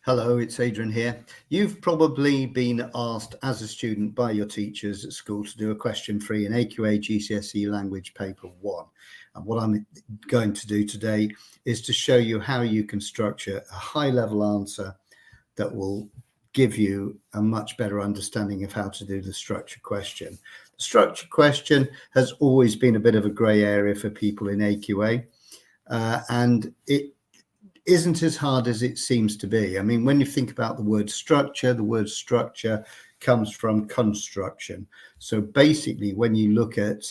Hello, it's Adrian here. You've probably been asked as a student by your teachers at school to do a question free in AQA GCSE Language Paper 1. And what I'm going to do today is to show you how you can structure a high level answer that will give you a much better understanding of how to do the structure question. The structure question has always been a bit of a grey area for people in AQA, and it isn't as hard as it seems to be. I mean, when you think about the word structure comes from construction. So basically, when you look at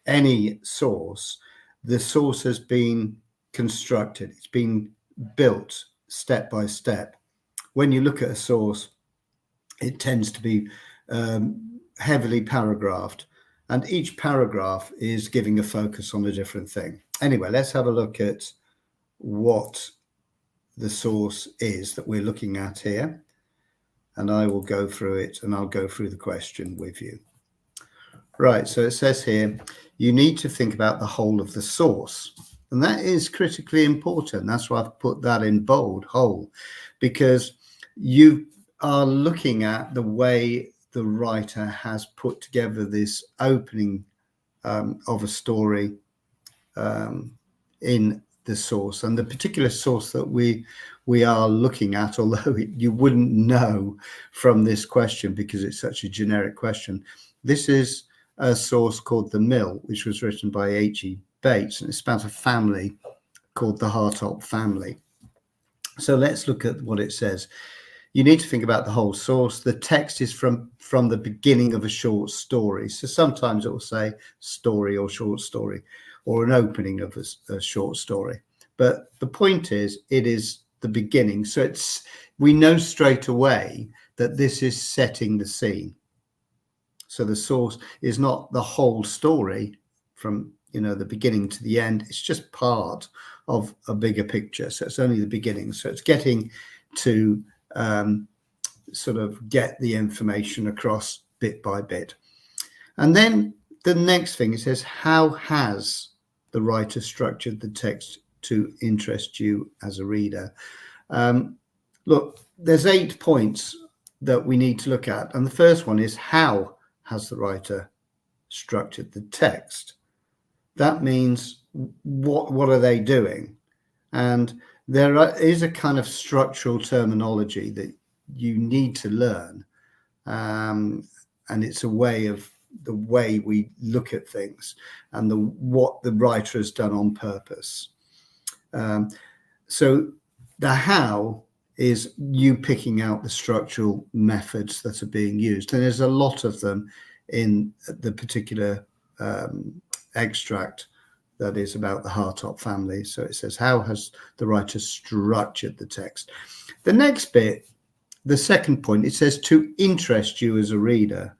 any source, the source has been constructed. It's been built step by step. When you look at a source, it tends to be heavily paragraphed, and each paragraph is giving a focus on a different thing. Anyway, let's have a look at what the source is that we're looking at here, and I will go through it and I'll go through the question with you. Right, so it says here, you need to think about the whole of the source, and that is critically important. That's why I've put that in bold, whole, because you are looking at the way the writer has put together this opening of a story in the source. And the particular source that we are looking at, although you wouldn't know from this question because it's such a generic question, this is a source called The Mill, which was written by H.E. Bates, and it's about a family called the Hartop family. So let's look at what it says. You need to think about the whole source. The text is from the beginning of a short story. So sometimes it will say story or short story, or an opening of a short story. But the point is, it is the beginning. So we know straight away that this is setting the scene. So the source is not the whole story from the beginning to the end. It's just part of a bigger picture. So it's only the beginning. So it's getting to sort of get the information across bit by bit. And then the next thing, it says, how has the writer structured the text to interest you as a reader? Look, there's 8 points that we need to look at. And the first one is, how has the writer structured the text? That means what are they doing? And there is a kind of structural terminology that you need to learn. And it's a way of the way we look at things and what the writer has done on purpose. So the how is you picking out the structural methods that are being used. And there's a lot of them in the particular extract that is about the Hartop family. So it says, how has the writer structured the text? The next bit, the second point, it says to interest you as a reader.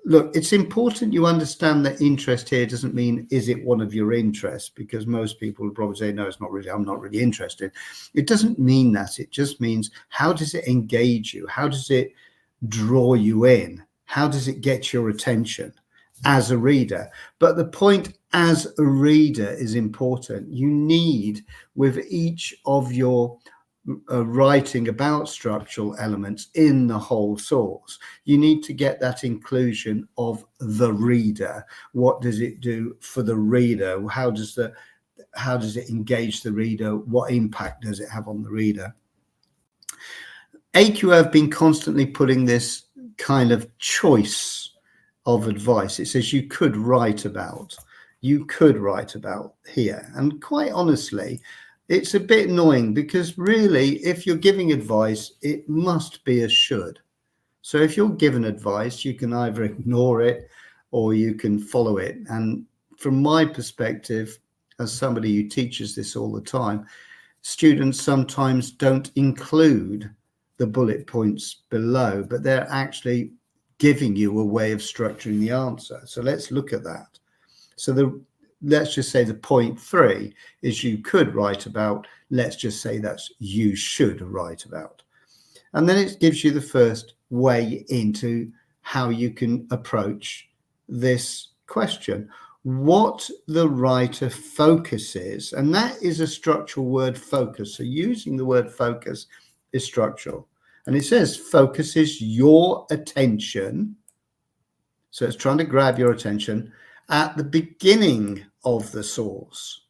Look, it's important you understand that interest here doesn't mean, is it one of your interests? Because most people would probably say, no, it's not really, I'm not really interested. It doesn't mean that. It just means, how does it engage you? How does it draw you in? How does it get your attention as a reader? But the point as a reader is important. You need, with each of your writing about structural elements in the whole source, you need to get that inclusion of the reader. What does it do for the reader? How does it engage the reader? What impact does it have on the reader? AQA have been constantly putting this kind of choice of advice. It says you could write about here. And quite honestly, it's a bit annoying, because really, if you're giving advice, it must be a should. So if you're given advice, you can either ignore it or you can follow it. And from my perspective, as somebody who teaches this all the time, students sometimes don't include the bullet points below, but they're actually giving you a way of structuring the answer. So let's look at that. So let's just say the point 3 is you could write about. Let's just say that's you should write about. And then it gives you the first way into how you can approach this question. What the writer focuses, and that is a structural word, focus. So using the word focus is structural. And it says focuses your attention. So it's trying to grab your attention at the beginning of the source.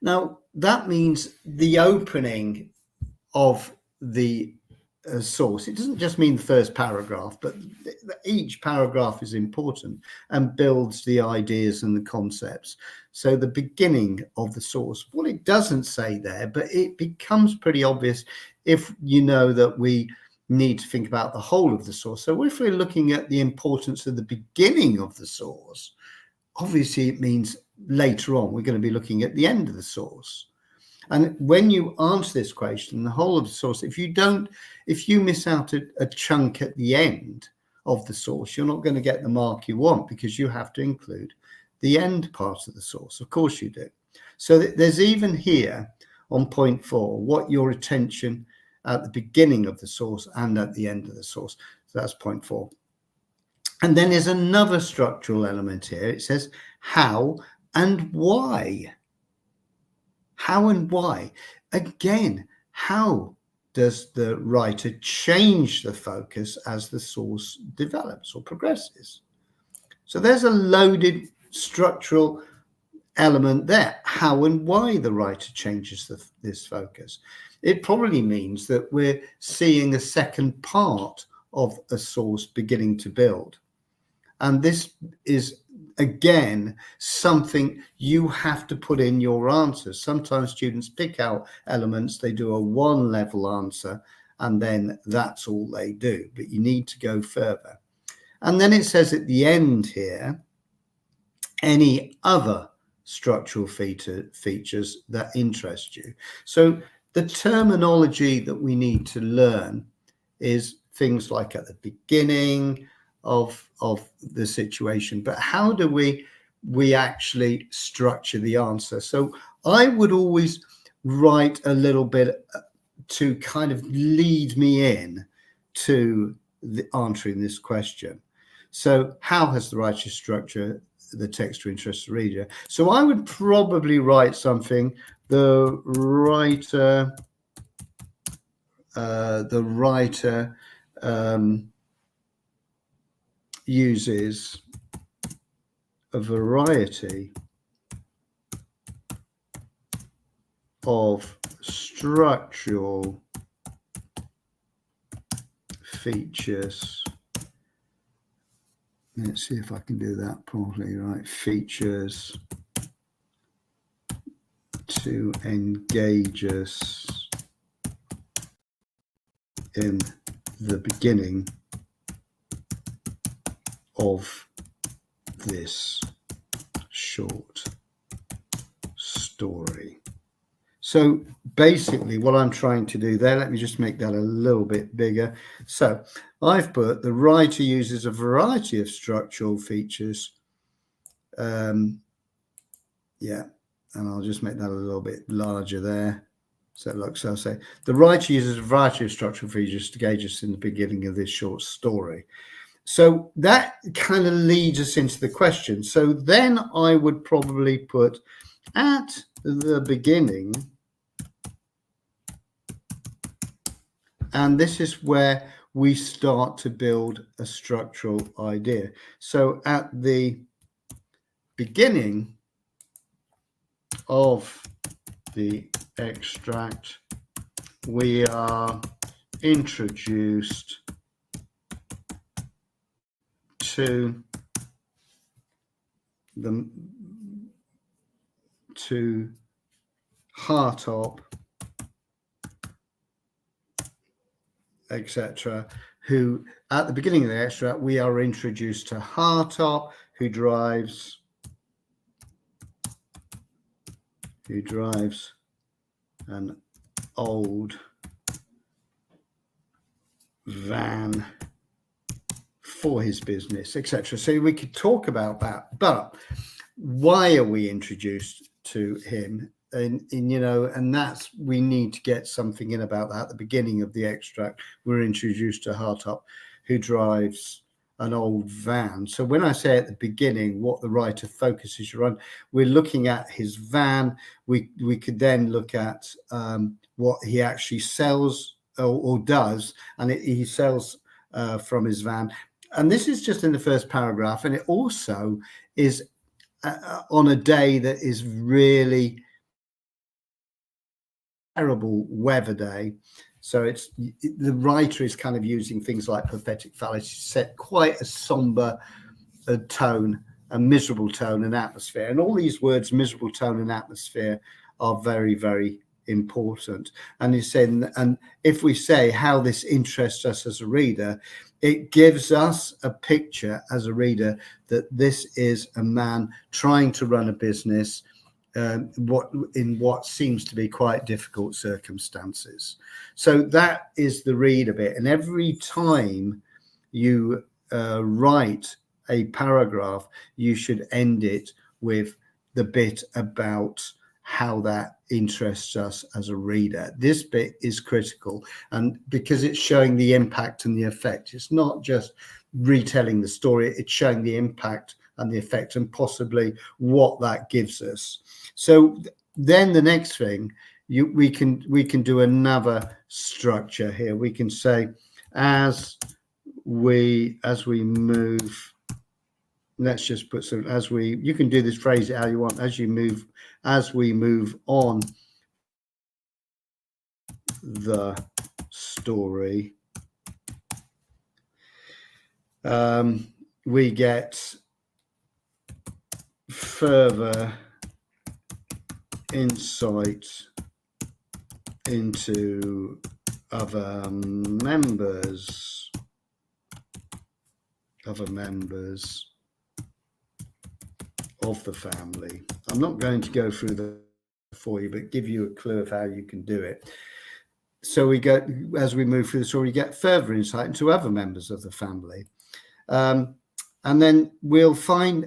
Now, that means the opening of the source. It doesn't just mean the first paragraph, but each paragraph is important and builds the ideas and the concepts. So the beginning of the source, what it doesn't say there, but it becomes pretty obvious if you know that we need to think about the whole of the source. So if we're looking at the importance of the beginning of the source, obviously it means later on we're going to be looking at the end of the source. And when you answer this question, the whole of the source, if you miss out a chunk at the end of the source, you're not going to get the mark you want, because you have to include the end part of the source. Of course you do. So there's even here on point 4, what your attention at the beginning of the source and at the end of the source. So that's point 4. And then there's another structural element here. It says how and why. How and why? Again, how does the writer change the focus as the source develops or progresses? So there's a loaded structural element there. How and why the writer changes this focus. It probably means that we're seeing a second part of a source beginning to build. And this is, again, something you have to put in your answers. Sometimes students pick out elements, they do a 1-level answer, and then that's all they do. But you need to go further. And then it says at the end here, any other structural features that interest you. So the terminology that we need to learn is things like at the beginning of the situation, but how do we actually structure the answer? So I would always write a little bit to kind of lead me in to answering this question. So how has the writer structured the text to interest the reader? So I would probably write something, the writer uses a variety of structural features. Let's see if I can do that properly, right? Features to engage us in the beginning of this short story. So basically what I'm trying to do there, let me just make that a little bit bigger. So I've put the writer uses a variety of structural features. Yeah, and I'll just make that a little bit larger there. So look, so I'll say the writer uses a variety of structural features to gauge us in the beginning of this short story. So that kind of leads us into the question. So then I would probably put at the beginning, and this is where we start to build a structural idea. So at the beginning of the extract, we are introduced to Hartop, etc., who at the beginning of the extract we are introduced to Hartop, who drives an old van for his business, etc. So we could talk about that, but why are we introduced to him? And you know, and that's, we need to get something in about that. At the beginning of the extract, we're introduced to Hartop, who drives an old van. So when I say at the beginning what the writer focuses you on, we're looking at his van. We could then look at what he actually sells or does, and he sells from his van. And this is just in the first paragraph, and it also is on a day that is really terrible weather day. So it's the writer is kind of using things like pathetic fallacy to set quite a somber tone, a miserable tone and atmosphere. And all these words, miserable tone and atmosphere, are very, very important. And he's saying, and if we say how this interests us as a reader, it gives us a picture as a reader that this is a man trying to run a business what seems to be quite difficult circumstances. So that is the reader bit. And every time you write a paragraph, you should end it with the bit about how that interests us as a reader. This bit is critical, and because it's showing the impact and the effect. It's not just retelling the story, it's showing the impact and the effect and possibly what that gives us. So then the next thing, we can do another structure here. We can say as we move, let's just put some, you can do this phrase how you want, as we move on the story, we get further insight into other members of the family. I'm not going to go through that for you, but give you a clue of how you can do it. So we go, as we move through the story, we get further insight into other members of the family. And then we'll find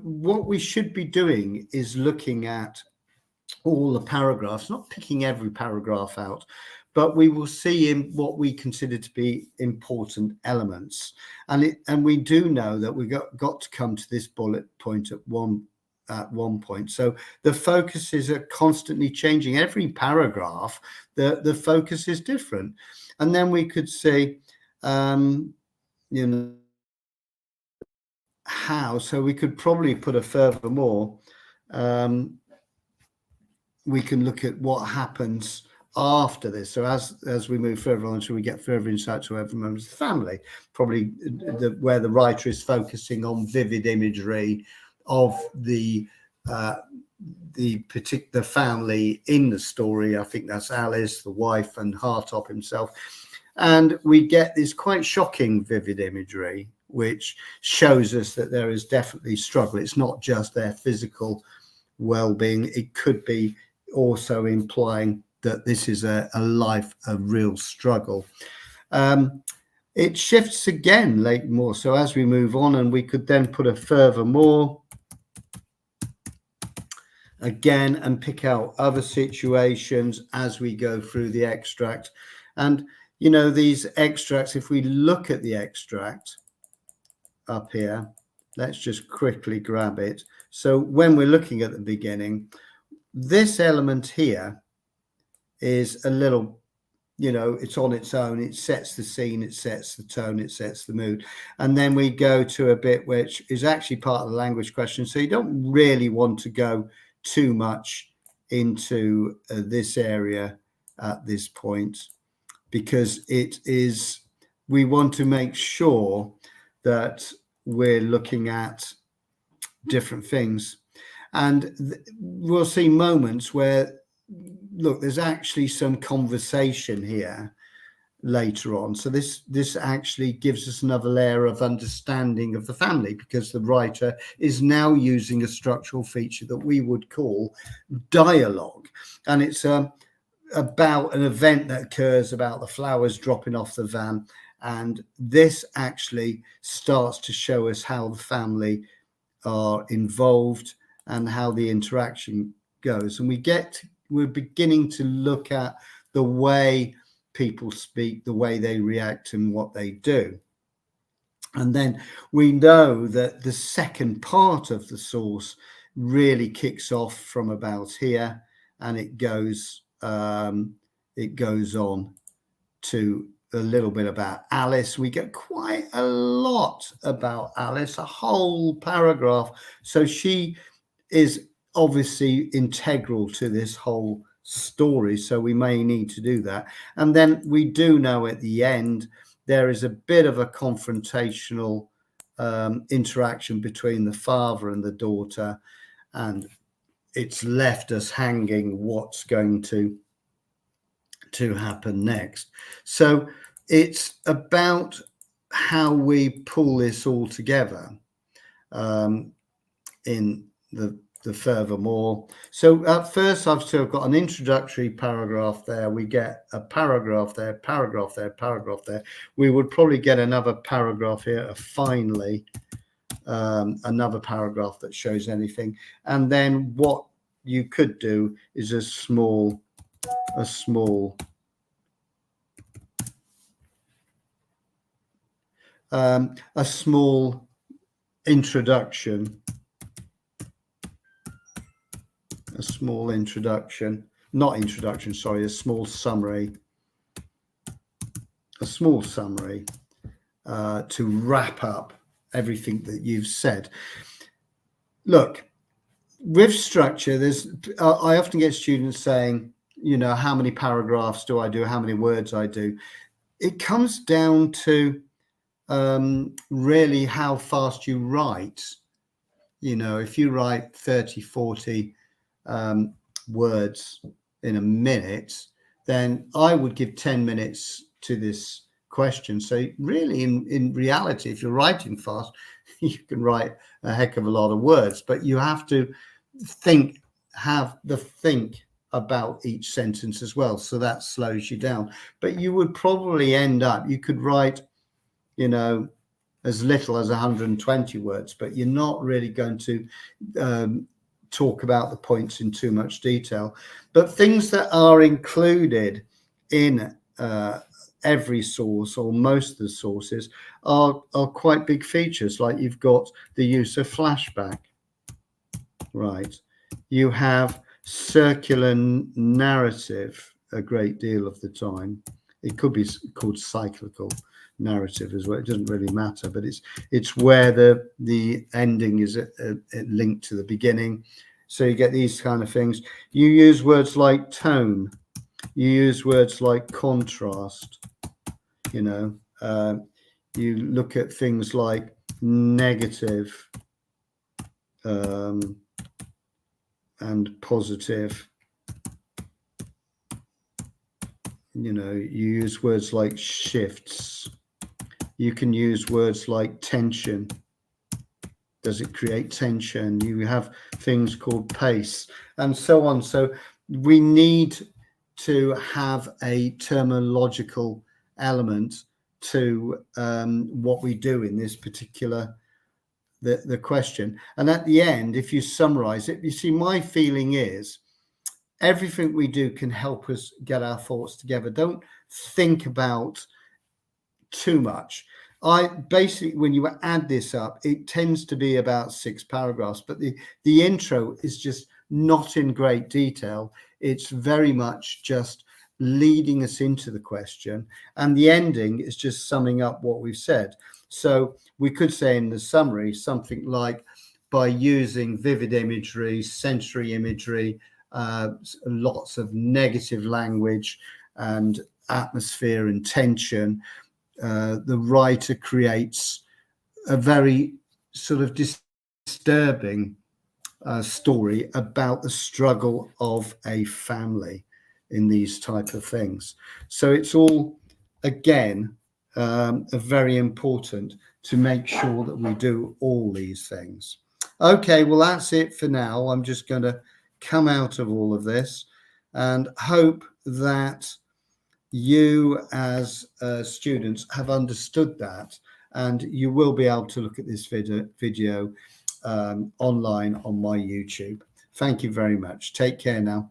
what we should be doing is looking at all the paragraphs, not picking every paragraph out, but we will see in what we consider to be important elements. And we do know that we got to come to this bullet point at one point. So the focuses are constantly changing. Every paragraph, the focus is different. And then we could say, how. So we could probably put a furthermore. We can look at what happens after this. So as we move further on, so we get further insight to every member of the family, probably where the writer is focusing on vivid imagery of the particular family in the story. I think that's Alice, the wife, and Hartop himself. And we get this quite shocking vivid imagery, which shows us that there is definitely struggle. It's not just their physical well-being. It could be also implying that this is a life of real struggle. It shifts again late more. So as we move on, and we could then put a furthermore again and pick out other situations as we go through the extract. And these extracts, if we look at the extract up here, let's just quickly grab it. So when we're looking at the beginning, this element here is a little, it's on its own. It sets the scene, it sets the tone, it sets the mood. And then we go to a bit which is actually part of the language question. So you don't really want to go too much into this area at this point, because we want to make sure that we're looking at different things. And we'll see moments where, look, there's actually some conversation here later on. So this actually gives us another layer of understanding of the family, because the writer is now using a structural feature that we would call dialogue. And it's about an event that occurs about the flowers dropping off the van. And this actually starts to show us how the family are involved and how the interaction goes. And we're beginning to look at the way people speak, the way they react, and what they do. And then we know that the second part of the source really kicks off from about here, and it goes on to a little bit about Alice. We get quite a lot about Alice, a whole paragraph. So she is obviously integral to this whole story, so we may need to do that. And then we do know at the end there is a bit of a confrontational interaction between the father and the daughter, and it's left us hanging what's going to happen next. So it's about how we pull this all together in the furthermore. So at first I've still got an introductory paragraph there. We get a paragraph there, paragraph there, paragraph there. We would probably get another paragraph here, finally, another paragraph that shows anything. And then what you could do is a small introduction, a small summary to wrap up everything that you've said. Look, with structure, I often get students saying, you know, how many paragraphs do I do? How many words I do? It comes down to really how fast you write. You know, if you write 30, 40 words in a minute, then I would give 10 minutes to this question. So really, in reality, if you're writing fast, you can write a heck of a lot of words, but you have to think about each sentence as well. So that slows you down. But you would probably end up, you could write, you know, as little as 120 words, but you're not really going to talk about the points in too much detail. But things that are included in every source, or most of the sources, are quite big features. Like you've got the use of flashback, right? You have circular narrative a great deal of the time. It could be called cyclical narrative as well. It doesn't really matter, but it's where the ending is linked to the beginning. So you get these kind of things. You use words like tone. You use words like contrast. You know, you look at things like negative and positive. You know, you use words like shifts. You can use words like tension. Does it create tension? You have things called pace and so on. So we need to have a terminological element to what we do in this particular the question. And at the end, if you summarize it, you see, my feeling is everything we do can help us get our thoughts together. Don't think about too much. I basically, when you add this up, it tends to be about 6 paragraphs, but the intro is just not in great detail. It's very much just leading us into the question, and the ending is just summing up what we've said. So we could say in the summary something like, by using vivid imagery, sensory imagery, lots of negative language and atmosphere and tension, the writer creates a very sort of disturbing story about the struggle of a family in these type of things. So it's all, again, very important to make sure that we do all these things. Okay, well, that's it for now. I'm just going to come out of all of this and hope that you as students have understood that, and you will be able to look at this video online on my YouTube. Thank you very much. Take care now.